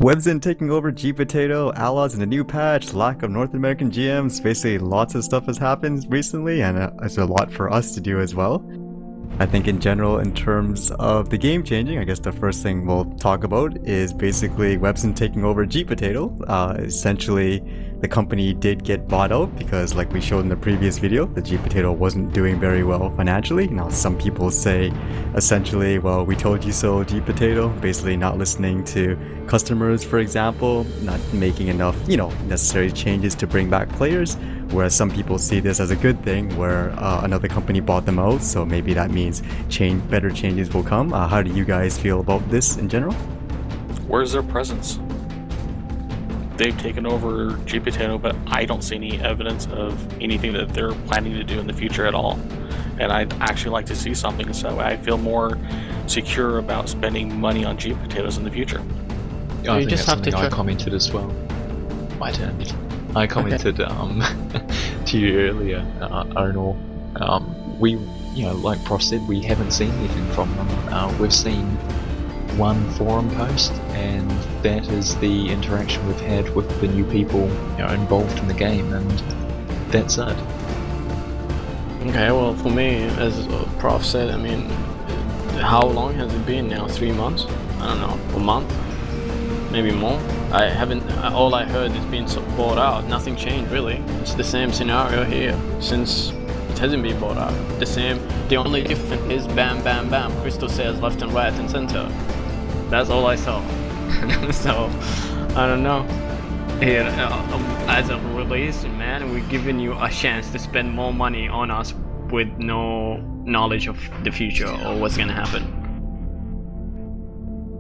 Webzen taking over Gpotato, Allods in a new patch, lack of North American GMs, basically lots of stuff has happened recently and it's a lot for us to do as well. I think in general, in terms of the game changing, I guess the first thing we'll talk about is basically Webson taking over Gpotato. Essentially, the company did get bought out because, like we showed in the previous video, the Gpotato wasn't doing very well financially. Now, some people say, essentially, well, we told you so, Gpotato, basically not listening to customers, for example, not making enough, necessary changes to bring back players. Whereas some people see this as a good thing where another company bought them out, so maybe that means better changes will come. How do you guys feel about this in general? Where's their presence? They've taken over Gpotato, but I don't see any evidence of anything that they're planning to do in the future at all. And I'd actually like to see something, so I feel more secure about spending money on Gpotatoes in the future. Yeah, I think that's something I commented as well. My turn. I commented to you earlier, Onor. We, like Prof said, we haven't seen anything from them. We've seen one forum post, and that is the interaction we've had with the new people involved in the game, and that's it. Okay, well, for me, as Prof said, I mean, how long has it been now? 3 months? I don't know, a month? Maybe more. I haven't. All I heard is being bought out. Nothing changed really. It's the same scenario here since it hasn't been bought out. The same. The only difference is bam, bam, bam. Crystal says left and right and center. That's all I saw. So I don't know. Here, as a release, man, we're giving you a chance to spend more money on us with no knowledge of the future or what's gonna happen.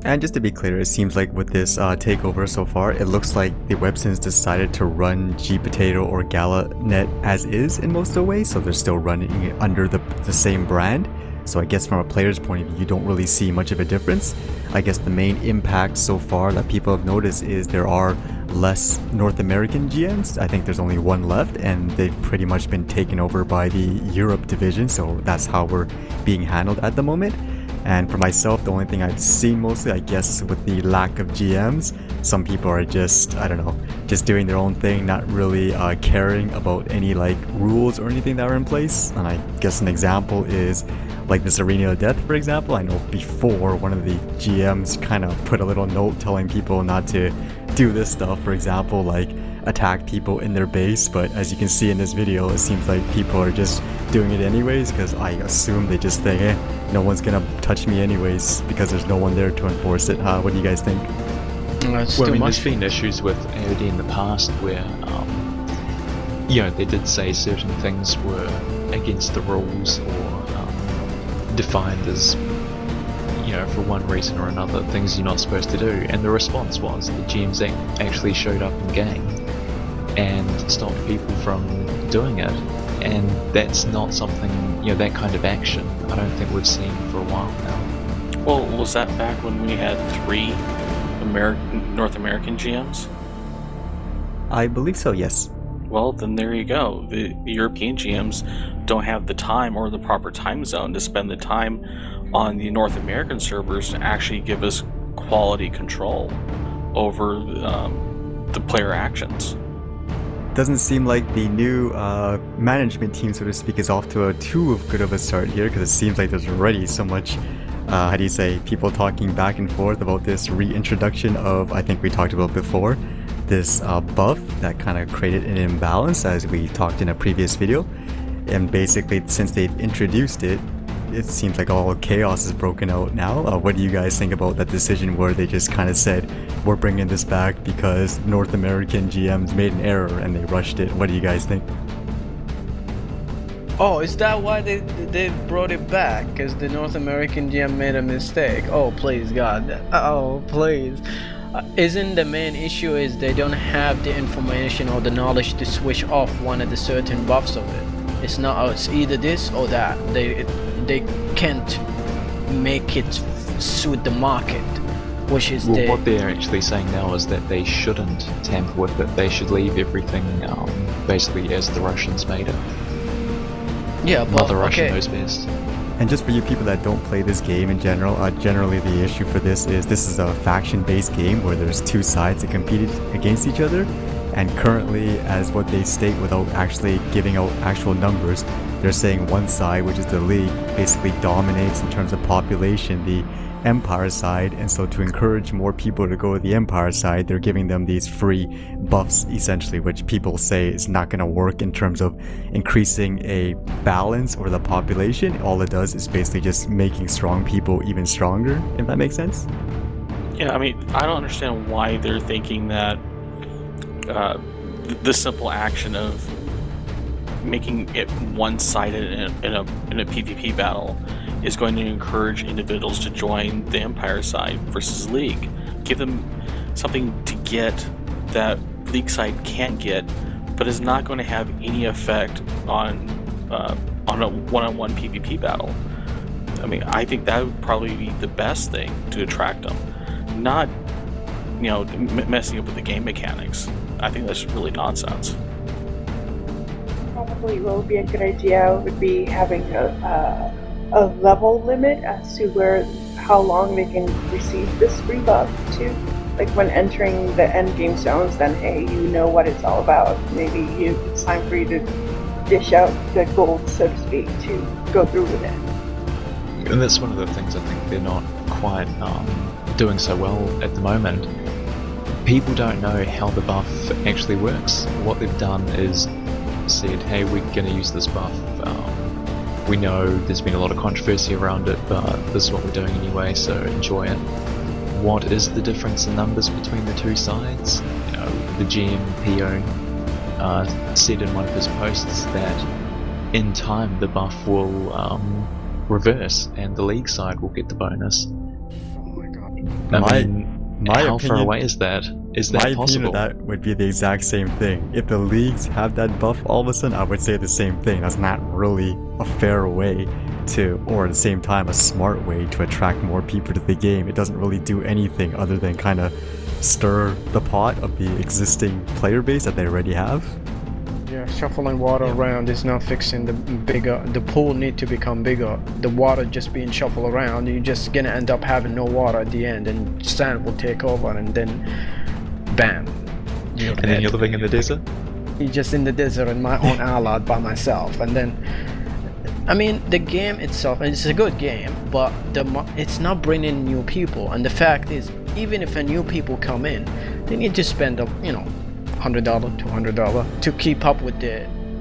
And just to be clear, it seems like with this takeover so far, it looks like the Websons decided to run Gpotato or Gala-net as is in most of the ways, so they're still running it under the same brand. So I guess from a player's point of view, you don't really see much of a difference. I guess the main impact so far that people have noticed is there are less North American GMs. I think there's only one left, and they've pretty much been taken over by the Europe division, so that's how we're being handled at the moment. And for myself, the only thing I've seen mostly, I guess, with the lack of GMs, some people are just, I don't know, just doing their own thing, not really caring about any like rules or anything that are in place. And I guess an example is like this Arena of Death, for example. I know before one of the GMs kind of put a little note telling people not to do this stuff, for example, like attack people in their base, but as you can see in this video, it seems like people are just doing it anyways, because I assume they just think, no one's gonna touch me anyways, because there's no one there to enforce it. What do you guys think? Well, I mean, there's been issues with AOD in the past where, they did say certain things were against the rules or defined as, for one reason or another, things you're not supposed to do, and the response was the GMs actually showed up in game and stopped people from doing it, and that's not something, that kind of action I don't think we've seen for a while now. Well, was that back when we had 3 North American GMs? I believe so, yes. Well, then there you go. The European GMs don't have the time or the proper time zone to spend the time on the North American servers to actually give us quality control over the player actions. Doesn't seem like the new management team, so to speak, is off to too good of a start here, because it seems like there's already so much, people talking back and forth about this reintroduction of, I think we talked about before, this buff that kind of created an imbalance, as we talked in a previous video. And basically, since they've introduced it, it seems like all chaos is broken out now. What do you guys think about that decision where they just kind of said, we're bringing this back because North American GMs made an error and they rushed it? What do you guys think? Oh, is that why they brought it back? Because the North American GM made a mistake? Oh, please, God. Oh, please. Isn't the main issue is they don't have the information or the knowledge to switch off one of the certain buffs of it? It's not, it's either this or that. They can't make it suit the market, which is what they're actually saying now is that they shouldn't tamper with it. They should leave everything basically as the Russians made it. Yeah, but Mother Russia knows best. And just for you people that don't play this game in general, generally the issue for this is a faction-based game where there's two sides that compete against each other. And currently, as what they state without actually giving out actual numbers, they're saying one side, which is the League, basically dominates in terms of population the Empire side, and so to encourage more people to go to the Empire side, they're giving them these free buffs essentially, which people say is not going to work in terms of increasing a balance or the population. All it does is basically just making strong people even stronger, if that makes sense. Yeah, I mean, I don't understand why they're thinking that the simple action of making it one-sided in a PvP battle is going to encourage individuals to join the Empire side versus League. Give them something to get that League side can't get, but is not going to have any effect on a one-on-one PvP battle. I mean, I think that would probably be the best thing to attract them, not, you know, messing up with the game mechanics. I think that's really nonsense. Probably what would be a good idea would be having a level limit as to how long they can receive this free buff to. Like when entering the end game zones, then hey, you know what it's all about. Maybe it's time for you to dish out the gold, so to speak, to go through with it. And that's one of the things I think they're not quite doing so well at the moment. People don't know how the buff actually works. What they've done is said, hey, we're going to use this buff. We know there's been a lot of controversy around it, but this is what we're doing anyway, so enjoy it. What is the difference in numbers between the two sides? You know, the GM PO said in one of his posts that in time the buff will reverse and the League side will get the bonus. Oh my god. How far away is that? Is that possible? My opinion of that would be the exact same thing. If the leagues have that buff all of a sudden, I would say the same thing. That's not really a fair way to, or at the same time a smart way to attract more people to the game. It doesn't really do anything other than kind of stir the pot of the existing player base that they already have. Yeah, shuffling water around is not fixing the pool need to become bigger. The water just being shuffled around, you're just gonna end up having no water at the end, and sand will take over, and then bam. And then you're living in the desert? You're just in the desert in my own Allod by myself, and then I mean, the game itself, it's a good game, but it's not bringing new people, and the fact is, even if a new people come in, they need to spend $100, $200 to keep up with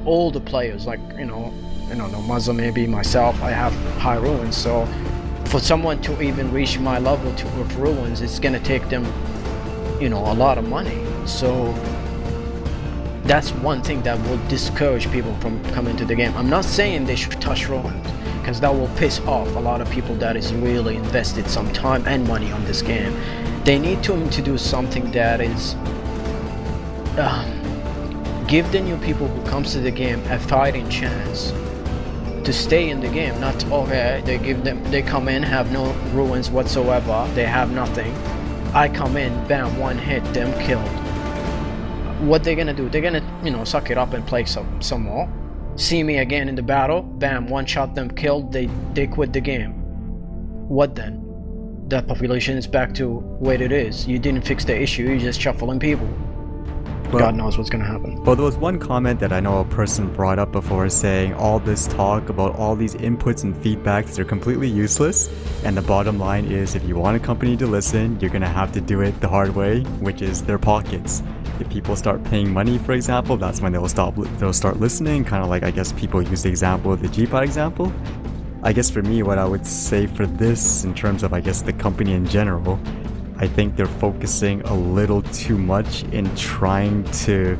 all the players. Like, I don't know, Mazza, maybe myself, I have high ruins, so for someone to even reach my level of ruins, it's gonna take them, a lot of money. So that's one thing that will discourage people from coming to the game. I'm not saying they should touch ruins, because that will piss off a lot of people that is really invested some time and money on this game. They need to do something that is give the new people who comes to the game a fighting chance to stay in the game. Not okay, they come in, have no ruins whatsoever, they have nothing. I come in, bam, one hit, them killed. What they're gonna do? They're gonna suck it up and play some more. See me again in the battle, bam, one shot, them killed, they quit the game. What then? That population is back to where it is. You didn't fix the issue, you're just shuffling people. Well, God knows what's gonna happen. Well, there was one comment that I know a person brought up before, saying all this talk about all these inputs and feedbacks, they're completely useless, and the bottom line is, if you want a company to listen, you're gonna have to do it the hard way, which is their pockets. If people start paying money, for example, that's when they'll start listening, kind of like, I guess people use the example of the Gpotato example. I guess for me, what I would say for this, in terms of, I guess, the company in general, I think they're focusing a little too much in trying to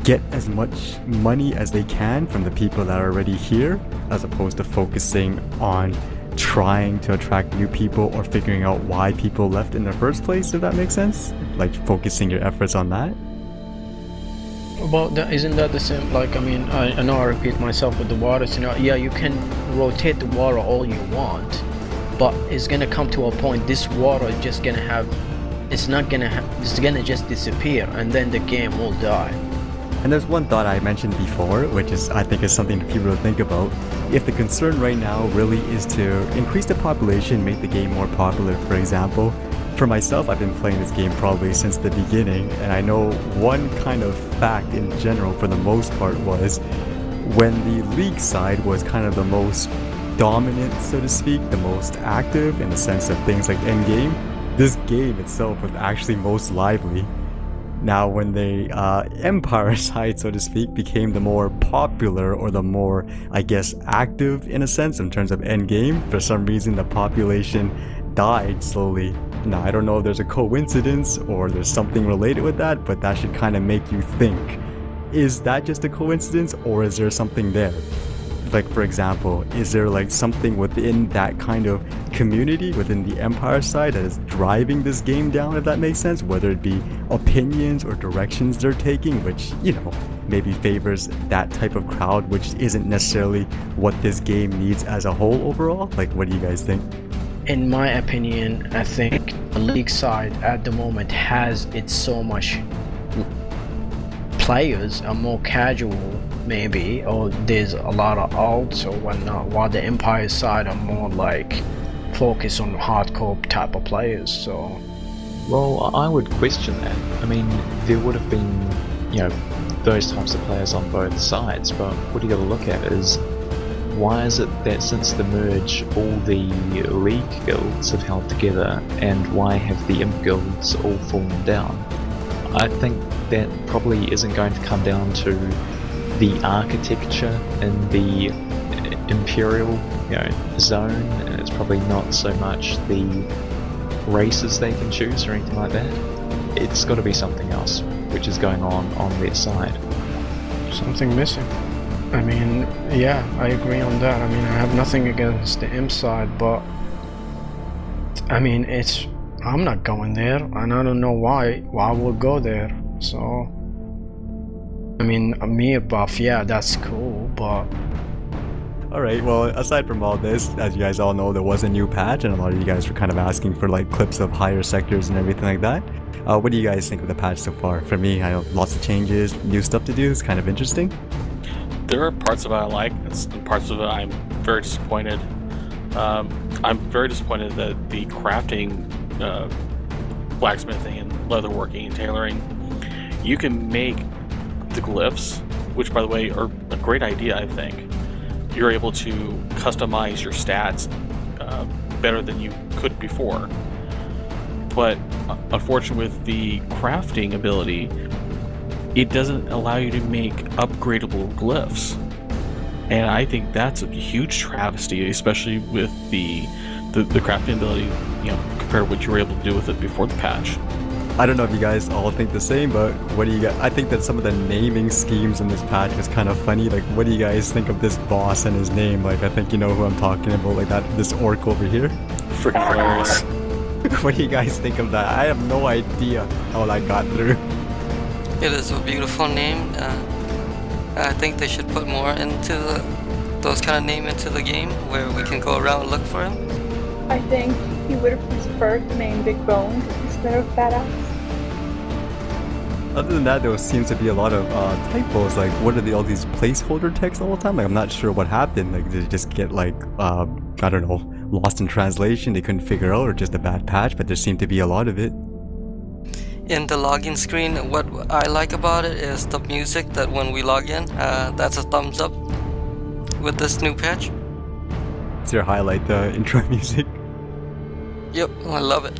get as much money as they can from the people that are already here, as opposed to focusing on trying to attract new people or figuring out why people left in the first place, if that makes sense. Like focusing your efforts on that. Well, isn't that the same? Like, I mean, I know I repeat myself with the water. Yeah, you can rotate the water all you want, but it's gonna come to a point, this water is just gonna have, it's gonna just disappear, and then the game will die. And there's one thought I mentioned before, which is, I think is something that people to think about. if the concern right now really is to increase the population, make the game more popular, for example, for myself, I've been playing this game probably since the beginning, and I know one kind of fact in general for the most part was when the League side was kind of the most dominant, so to speak, the most active in the sense of things like endgame, this game itself was actually most lively. Now when the Empire side, so to speak, became the more popular or the more, I guess, active in a sense in terms of endgame, for some reason the population died slowly. Now I don't know if there's a coincidence or there's something related with that, but that should kind of make you think, is that just a coincidence or is there something there? Like, for example, is there like something within that kind of community within the Empire side that is driving this game down, if that makes sense? Whether it be opinions or directions they're taking, which, you know, maybe favors that type of crowd, which isn't necessarily what this game needs as a whole overall. Like, what do you guys think? In my opinion, I think the League side at the moment has it's so much players are more casual maybe, or there's a lot of alts or whatnot, while the Empire side are more like focused on hardcore type of players. So well, I would question that. I mean, there would have been, you know, those types of players on both sides, but what you got to look at is why is it that since the merge all the League guilds have held together, and why have the Imp guilds all fallen down? I think that probably isn't going to come down to the architecture in the Imperial, you know, zone, and it's probably not so much the races they can choose or anything like that. It's got to be something else which is going on their side. Something missing. I mean, yeah, I agree on that. I mean, I have nothing against the Imp side, but I mean, I'm not going there, and I don't know why I would go there. So I mean, me a buff, yeah, that's cool, but alright, well, aside from all this, as you guys all know, there was a new patch, and a lot of you guys were kind of asking for like clips of higher sectors and everything like that. What do you guys think of the patch so far? For me, I know lots of changes, new stuff to do. It's kind of interesting. There are parts of it I like, and parts of it I'm very disappointed. I'm very disappointed that the crafting, blacksmithing, and leatherworking and tailoring, you can make the glyphs, which by the way are a great idea. I think you're able to customize your stats better than you could before, but unfortunately with the crafting ability, it doesn't allow you to make upgradable glyphs, and I think that's a huge travesty, especially with the crafting ability, you know, compared to what you were able to do with it before the patch. I don't know if you guys all think the same, but what do you guys? I think that some of the naming schemes in this patch was kind of funny. Like, what do you guys think of this boss and his name? Like, I think you know who I'm talking about, like that, this orc over here. Freaking hilarious. What do you guys think of that? I have no idea how that got through. It is a beautiful name. I think they should put more into those kind of name into the game, where we can go around and look for him. I think he would have preferred the name Big Boned instead of Badass. Other than that, there seems to be a lot of typos. Like, what are all these placeholder text all the time? Like, I'm not sure what happened. Like, did it just get like, I don't know, lost in translation? They couldn't figure out, or just a bad patch? But there seemed to be a lot of it. In the login screen, what I like about it is the music that when we log in, that's a thumbs up with this new patch. It's your highlight, the intro music. Yep, I love it.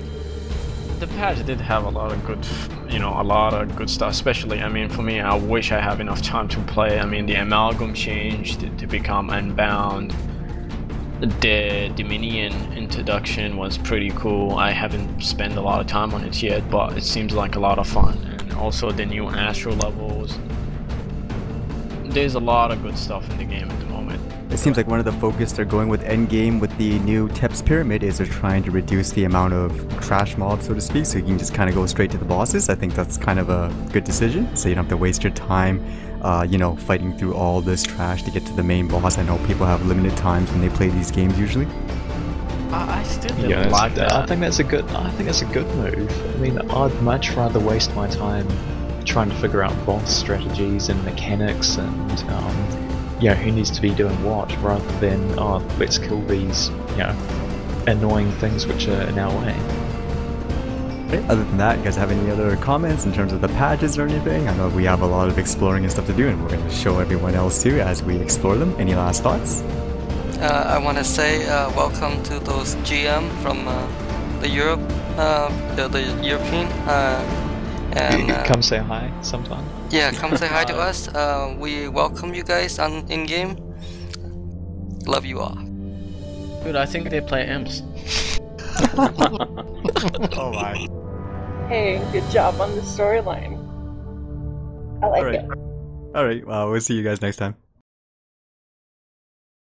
The patch did have a lot of good, you know, a lot of good stuff. Especially, I mean, for me, I wish I have enough time to play. I mean, the amalgam changed to become unbound. The Dominion introduction was pretty cool. I haven't spent a lot of time on it yet, but it seems like a lot of fun. And also the new Astro levels. There's a lot of good stuff in the game at the moment. It seems like one of the focus they're going with endgame with the new Tep's Pyramid is they're trying to reduce the amount of trash mobs, so to speak, so you can just kind of go straight to the bosses. I think that's kind of a good decision, so you don't have to waste your time, you know, fighting through all this trash to get to the main boss. I know people have limited times when they play these games usually. I still didn't like that. I think that's a good move. I mean, I'd much rather waste my time trying to figure out boss strategies and mechanics and you know, who needs to be doing what, rather than, oh, let's kill these, you know, annoying things which are in our way. Okay, other than that, you guys have any other comments in terms of the patches or anything? I know we have a lot of exploring and stuff to do, and we're going to show everyone else too as we explore them. Any last thoughts? I want to say welcome to those GM from the Europe, the European, and come say hi sometime. Yeah, come say hi to us. We welcome you guys on in game. Love you all. Dude, I think they play imps. Oh my. Hey, good job on the storyline. I like it. Alright, well, we'll see you guys next time.